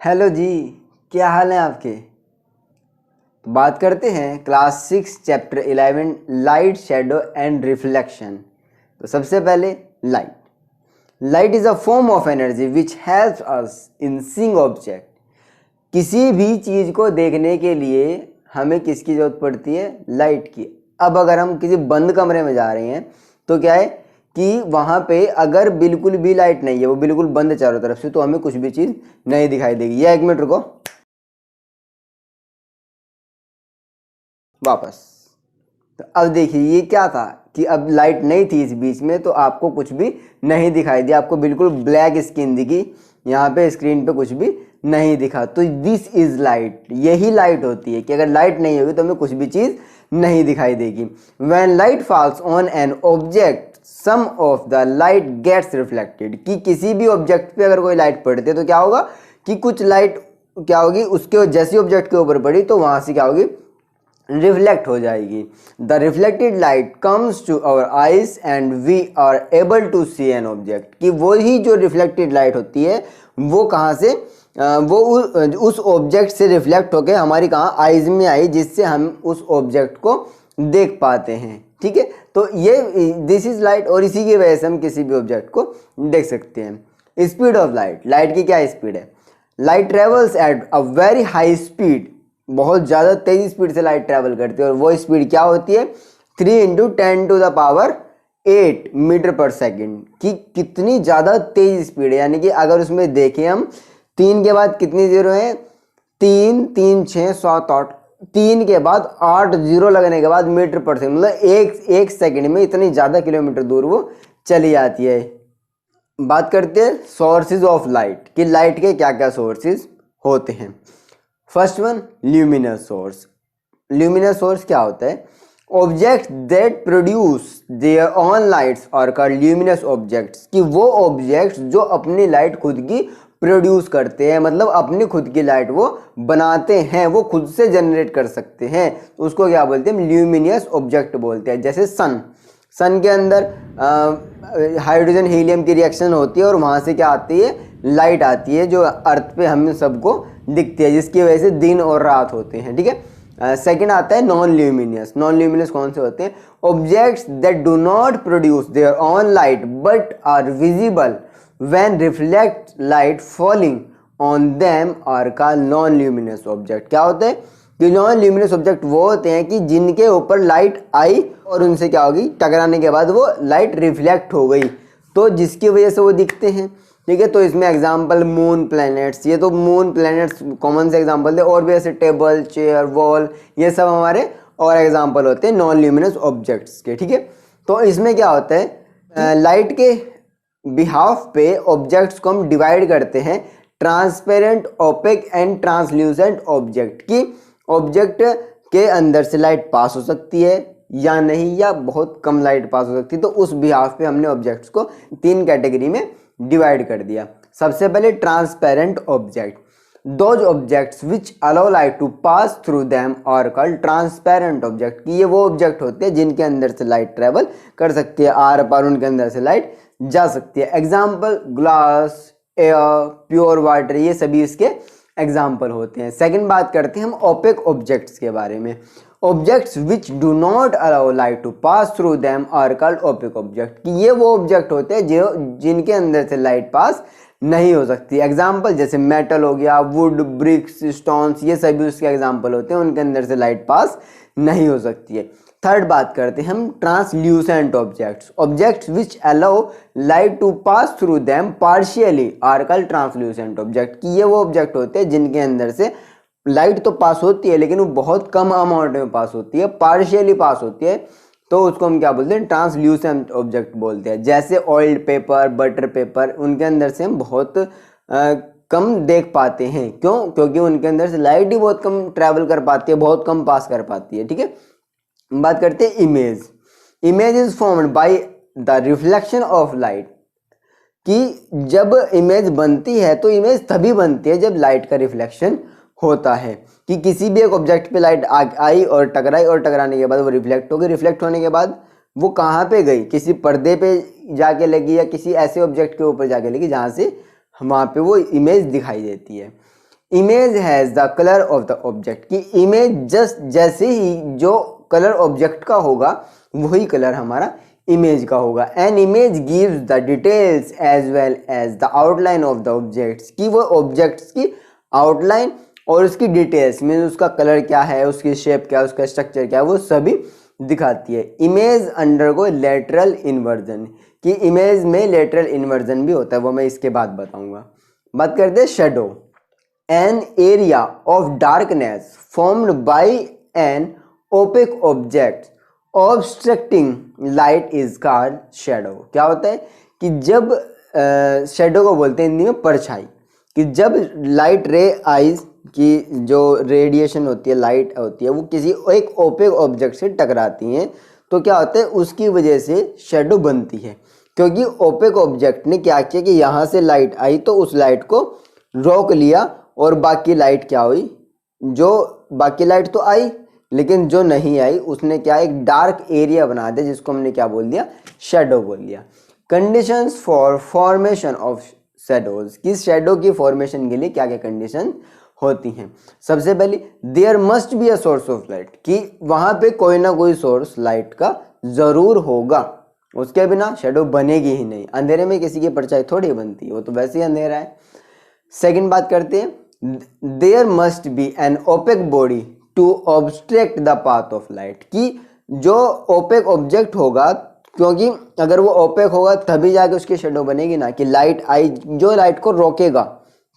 Hello जी। क्या हाल है आपके। तो बात करते हैं class 6 chapter 11 light shadow and reflection. तो सबसे पहले light. Light is a form of energy which helps us in seeing object. किसी भी चीज़ को देखने के लिए हमें किसकी ज़रूरत पड़ती है? लाइट की। अब अगर हम किसी बंद कमरे में जा रहे हैं तो क्या है कि वहाँ पे अगर बिल्कुल भी लाइट नहीं है, वो बिल्कुल बंद चारों तरफ से, तो हमें कुछ भी चीज़ नहीं दिखाई देगी। या एक मिनट रुको, वापस। तो अब देखिए ये क्या था कि अब लाइट नहीं थी इस बीच में, तो आपको कुछ भी नहीं दिखाई दिया, आपको बिल्कुल ब्लैक स्क्रीन दिखी, यहाँ पे स्क्रीन पे कुछ भी नहीं दिखा। तो दिस इज लाइट। यही लाइट होती है कि अगर लाइट नहीं होगी तो हमें कुछ भी चीज़ नहीं दिखाई देगी। When light falls on an object some of the light gets reflected. कि किसी भी ऑब्जेक्ट पे अगर कोई लाइट पड़ती है तो क्या होगा कि कुछ लाइट क्या होगी, उसके जैसी ऑब्जेक्ट के ऊपर पड़ी तो वहाँ से क्या होगी, रिफ्लेक्ट हो जाएगी। The reflected light comes to our eyes and we are able to see an object. कि वो ही जो रिफ्लेक्टेड लाइट होती है वो कहाँ से वो उस ऑब्जेक्ट से रिफ्लेक्ट होकर हमारी कहाँ आइज में आई, जिससे हम उस ऑब्जेक्ट को देख पाते हैं। ठीक है, तो ये दिस इज लाइट, और इसी की वजह से हम किसी भी ऑब्जेक्ट को देख सकते हैं। Speed of light. लाइट की क्या स्पीड है? Light travels at a very high speed. बहुत ज़्यादा तेज़ स्पीड से लाइट ट्रैवल करती है, और वो स्पीड क्या होती है? 3 × 10⁸ मीटर पर सेकेंड। कि कितनी ज़्यादा तेज़ स्पीड है। यानी कि अगर उसमें देखें हम, 3 के बाद कितनी जीरो है? 3 3 6 7 8, 3 के बाद 8 जीरो लगने के बाद मीटर पर सेकेंड, मतलब एक सेकेंड में इतनी ज़्यादा किलोमीटर दूर वो चली जाती है। बात करते हैं सोर्सेज ऑफ लाइट कि लाइट के क्या क्या सोर्सेज होते हैं। First one, luminous source. Luminous source क्या होता है? Object that produce their own lights are called luminous objects. कि वो ऑब्जेक्ट्स जो अपनी लाइट खुद की प्रोड्यूस करते हैं, मतलब अपनी खुद की लाइट वो बनाते हैं, वो खुद से जनरेट कर सकते हैं, उसको क्या बोलते हैं? ल्यूमिनस ऑब्जेक्ट बोलते हैं। जैसे सन। सन के अंदर हाइड्रोजन हीलियम की रिएक्शन होती है और वहाँ से क्या आती है? लाइट आती है, जो अर्थ पे हम सबको दिखती है, जिसकी वजह से दिन और रात होते हैं। ठीक है। सेकंड आता है नॉन ल्यूमिनियस। नॉन ल्यूमिनियस कौन से होते हैं? Objects that do not produce their own light but are visible when reflect light falling on them are called non luminous object. क्या होते हैं कि नॉन ल्यूमिनियस ऑब्जेक्ट वो होते हैं कि जिनके ऊपर लाइट आई और उनसे क्या होगी, टकराने के बाद वो लाइट रिफ्लेक्ट हो गई, तो जिसकी वजह से वो दिखते हैं। ठीक है, तो इसमें एग्जांपल मून, प्लैनेट्स। ये तो मून, प्लैनेट्स कॉमन से एग्जांपल थे, और भी ऐसे टेबल, चेयर, वॉल, ये सब हमारे और एग्जांपल होते हैं नॉन ल्यूमिनस ऑब्जेक्ट्स के। ठीक है, तो इसमें क्या होता है, लाइट के बिहाफ पे ऑब्जेक्ट्स को हम डिवाइड करते हैं transparent, opaque and translucent object. की ऑब्जेक्ट के अंदर से लाइट पास हो सकती है या नहीं, या बहुत कम लाइट पास हो सकती है। तो उस बिहाफ पे हमने ऑब्जेक्ट्स को 3 कैटेगरी में डिवाइड कर दिया। सबसे पहले transparent object. Those objects which allow light to pass through them are called transparent object. कि ये वो ऑब्जेक्ट होते हैं जिनके अंदर से लाइट ट्रेवल कर सकती है, आर पार उनके अंदर से लाइट जा सकती है। Example glass, air, pure water, ये सभी इसके एग्जाम्पल होते हैं। सेकंड बात करते हैं हम ओपेक ऑब्जेक्ट्स के बारे में। Objects which do not allow light to pass through them are called opaque object. कि ये वो ऑब्जेक्ट होते हैं जो जिनके अंदर से लाइट पास नहीं हो सकती। एग्जाम्पल जैसे मेटल हो गया, वुड, ब्रिक्स, स्टोन्स, ये सभी उसके एग्जाम्पल होते हैं, उनके अंदर से लाइट पास नहीं हो सकती है। थर्ड बात करते हैं हम translucent objects. Objects which allow light to pass through them partially are called translucent object. कि ये वो ऑब्जेक्ट होते हैं जिनके अंदर से लाइट तो पास होती है लेकिन वो बहुत कम अमाउंट में पास होती है, पार्शियली पास होती है, तो उसको हम क्या बोलते हैं? ट्रांसल्यूसेंट ऑब्जेक्ट बोलते हैं। जैसे ऑयल्ड पेपर, बटर पेपर, उनके अंदर से हम बहुत कम देख पाते हैं। क्यों? क्योंकि उनके अंदर से लाइट ही बहुत कम ट्रैवल कर पाती है, बहुत कम पास कर पाती है। ठीक है, बात करते हैं image. Image is formed by the reflection of light. कि जब इमेज बनती है तो इमेज तभी बनती है जब लाइट का रिफ्लेक्शन होता है। कि किसी भी एक ऑब्जेक्ट पे लाइट आई और टकराई, और टकराने के बाद वो रिफ्लेक्ट हो गई, रिफ्लेक्ट होने के बाद वो कहाँ पे गई? किसी पर्दे पे जाके लगी या किसी ऐसे ऑब्जेक्ट के ऊपर जाके लगी जहाँ से वहाँ पे वो इमेज दिखाई देती है। Image has the colour of the object, कि इमेज जस्ट जैसे ही जो कलर ऑब्जेक्ट का होगा वही कलर हमारा इमेज का होगा। An image gives the details as well as the outline of the objects, कि वो ऑब्जेक्ट्स की आउटलाइन और उसकी डिटेल्स मीन उसका कलर क्या है, उसकी शेप क्या है, उसका स्ट्रक्चर क्या है, वो सभी दिखाती है। इमेज अंडरगो लेटरल इन्वर्जन, कि इमेज में लेटरल इन्वर्जन भी होता है, वो मैं इसके बाद बताऊंगा। बात करते हैं shadow. An area of darkness formed by an opaque object obstructing light is called shadow. क्या होता है कि जब शेडो को बोलते हैं हिंदी में परछाई, कि जब लाइट रे आइज की जो रेडिएशन होती है, लाइट होती है, वो किसी एक ओपेक ऑब्जेक्ट से टकराती हैं तो क्या होता है, उसकी वजह से शेडो बनती है। क्योंकि ओपेक ऑब्जेक्ट ने क्या किया कि यहाँ से लाइट आई तो उस लाइट को रोक लिया और बाकी लाइट क्या हुई, जो बाकी लाइट तो आई लेकिन जो नहीं आई उसने क्या एक डार्क एरिया बना दिया जिसको हमने क्या बोल दिया, शेडो बोल दिया। Conditions for formation of shadows, कि शेडो की फॉर्मेशन के लिए क्या क्या कंडीशन होती हैं। सबसे पहली, there must be a source of light, कि वहां पे कोई ना कोई सोर्स लाइट का जरूर होगा, उसके बिना शेडो बनेगी ही नहीं। अंधेरे में किसी की परछाई थोड़ी बनती है, वो तो वैसे ही अंधेरा है। सेकंड बात करते हैं, there must be an opaque body to obstruct the path of light, कि जो ओपेक ऑब्जेक्ट होगा, क्योंकि अगर वो ओपेक होगा तभी जाके उसकी शेडो बनेगी ना, कि लाइट आई जो लाइट को रोकेगा,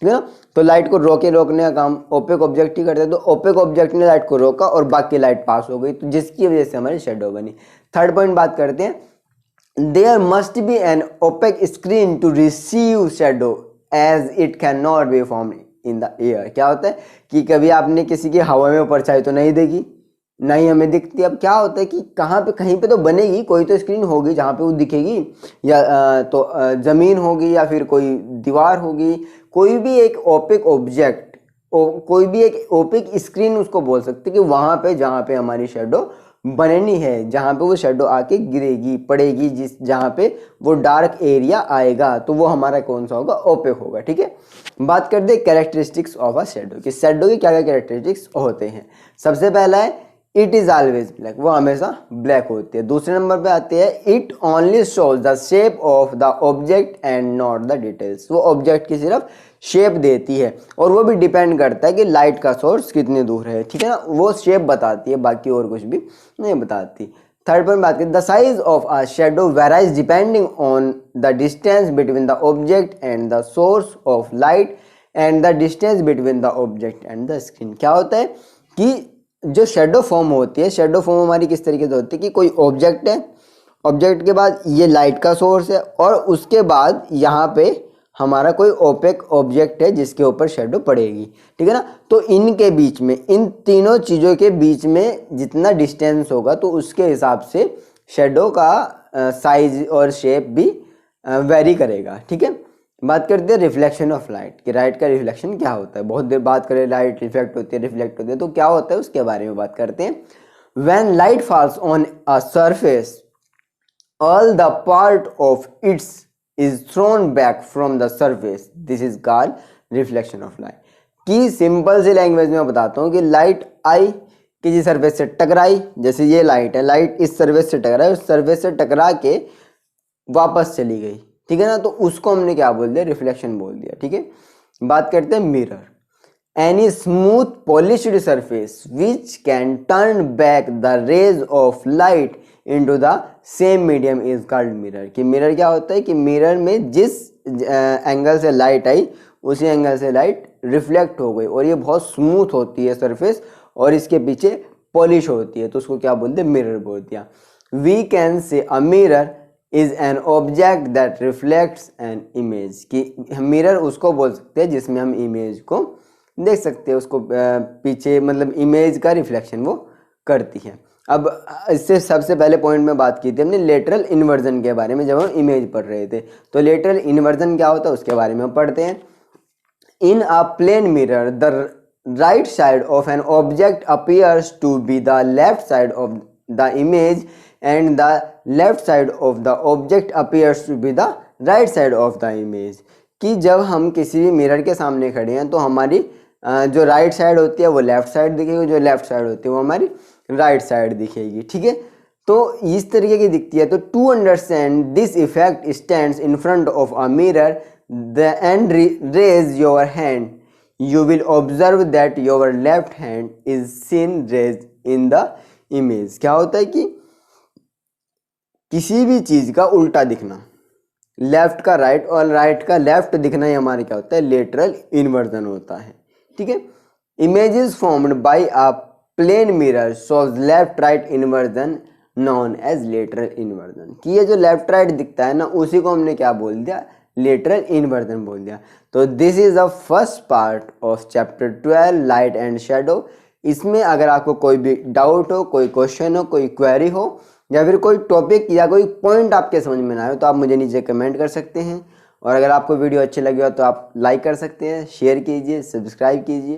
ठीक है ना, तो लाइट को रोकने का काम ओपेक ऑब्जेक्ट ही करता है, तो ओपेक ऑब्जेक्ट ने लाइट को रोका और बाकी लाइट पास हो गई, तो जिसकी वजह से हमारी शेडो बनी। थर्ड पॉइंट बात करते हैं, there must be an opaque screen to receive shadow as it can not be form in the air. क्या होता है कि कभी आपने किसी की हवा में परछाई तो नहीं देखी, नहीं हमें दिखती। अब क्या होता है कि कहाँ पे, कहीं पे तो बनेगी, कोई तो स्क्रीन होगी जहाँ पे वो दिखेगी, या तो जमीन होगी या फिर कोई दीवार होगी, कोई भी एक ओपेक ऑब्जेक्ट, कोई भी एक ओपेक स्क्रीन उसको बोल सकते कि वहाँ पे जहाँ पे हमारी शेडो बननी है, जहाँ पे वो शेडो आके गिरेगी पड़ेगी, जिस जहाँ पे वो डार्क एरिया आएगा तो वो हमारा कौन सा होगा, ओपेक होगा। ठीक है, बात करते हैं कैरेक्टरिस्टिक्स ऑफ अ शेडो, कि शेडो के क्या क्या कैरेक्टरिस्टिक्स होते हैं। सबसे पहला है इट इज ऑलवेज ब्लैक, वो हमेशा ब्लैक होती है। दूसरे नंबर पे आते हैं it only shows the shape of the object and not the details, वो ऑब्जेक्ट की सिर्फ शेप देती है और वो भी डिपेंड करता है कि लाइट का सोर्स कितनी दूर है, ठीक है ना, वो शेप बताती है, बाकी और कुछ भी नहीं बताती। थर्ड पॉइंट बात करें, the size of a shadow varies depending on the distance between the object and the source of light and the distance between the object and the screen. क्या होता है कि जो शेडो फॉर्म होती है, shadow form हमारी किस तरीके से होती है कि कोई ऑब्जेक्ट है, ऑब्जेक्ट के बाद ये लाइट का सोर्स है और उसके बाद यहाँ पे हमारा कोई ओपेक ऑब्जेक्ट है जिसके ऊपर शेडो पड़ेगी, ठीक है ना। तो इनके बीच में, इन तीनों चीज़ों के बीच में जितना डिस्टेंस होगा तो उसके हिसाब से शेडो का साइज और शेप भी वेरी करेगा। ठीक है, बात करते हैं रिफ्लेक्शन ऑफ लाइट, कि लाइट का रिफ्लेक्शन क्या होता है। बहुत देर बात करें लाइट रिफ्लेक्ट होती है, रिफ्लेक्ट होती है, तो क्या होता है उसके बारे में बात करते हैं। When light falls on a surface all the part of its is throne back from the surface, this is called reflection of light. कि सिंपल सी लैंग्वेज में बताता हूँ कि लाइट आई, किसी सरफेस से टकराई, जैसे ये लाइट है, लाइट इस सरफेस से टकराई, उस सरफेस से टकरा के वापस चली गई, ठीक है ना, तो उसको हमने क्या बोल दिया, रिफ्लेक्शन बोल दिया। ठीक है, बात करते हैं mirror, any smooth polished surface which can turn back the rays of light into the same medium is called mirror. कि मिरर क्या होता है कि मिरर में जिस एंगल से लाइट आई उसी एंगल से लाइट रिफ्लेक्ट हो गई और ये बहुत स्मूथ होती है सरफेस और इसके पीछे पॉलिश होती है, तो उसको क्या बोलते हैं, मिरर बोल दिया। We can say a mirror is an object that reflects an image, कि मिरर उसको बोल सकते हैं जिसमें हम इमेज को देख सकते हैं, उसको पीछे मतलब इमेज का रिफ्लेक्शन वो करती है। अब इससे सबसे पहले पॉइंट में बात की थी हमने लेटरल इन्वर्जन के बारे में, जब हम इमेज पढ़ रहे थे, तो लेटरल इन्वर्जन क्या होता है उसके बारे में हम पढ़ते हैं। In a plane mirror the right side of an object appears to be the left side of the image and the left side of the object appears to be the right side of the image। कि जब हम किसी भी mirror के सामने खड़े हैं तो हमारी जो राइट साइड होती है वो लेफ्ट साइड दिखेगी, जो लेफ्ट साइड होती है वो हमारी राइट साइड दिखेगी। ठीक है, तो इस तरीके की दिखती है। तो to understand this effect stands in front of a mirror and raise your hand, you will observe that your left hand is seen raised in the image। क्या होता है कि किसी भी चीज का उल्टा दिखना, लेफ्ट का राइट और राइट का लेफ्ट दिखना, ही हमारे क्या होता है, लेटरल इन्वर्जन होता है। ठीक है, images formed by a plane mirror shows left right inversion known as lateral inversion. कि ये जो लेफ्ट राइट दिखता है ना, उसी को हमने क्या बोल दिया, लेटरल इन्वर्जन बोल दिया। तो this is the first part of chapter 12 light and shadow. इसमें अगर आपको कोई भी डाउट हो, कोई क्वेश्चन हो, कोई क्वेरी हो, या फिर कोई टॉपिक या कोई पॉइंट आपके समझ में ना आए तो आप मुझे नीचे कमेंट कर सकते हैं। और अगर आपको वीडियो अच्छी लगी हो तो आप लाइक कर सकते हैं, शेयर कीजिए, सब्सक्राइब कीजिए।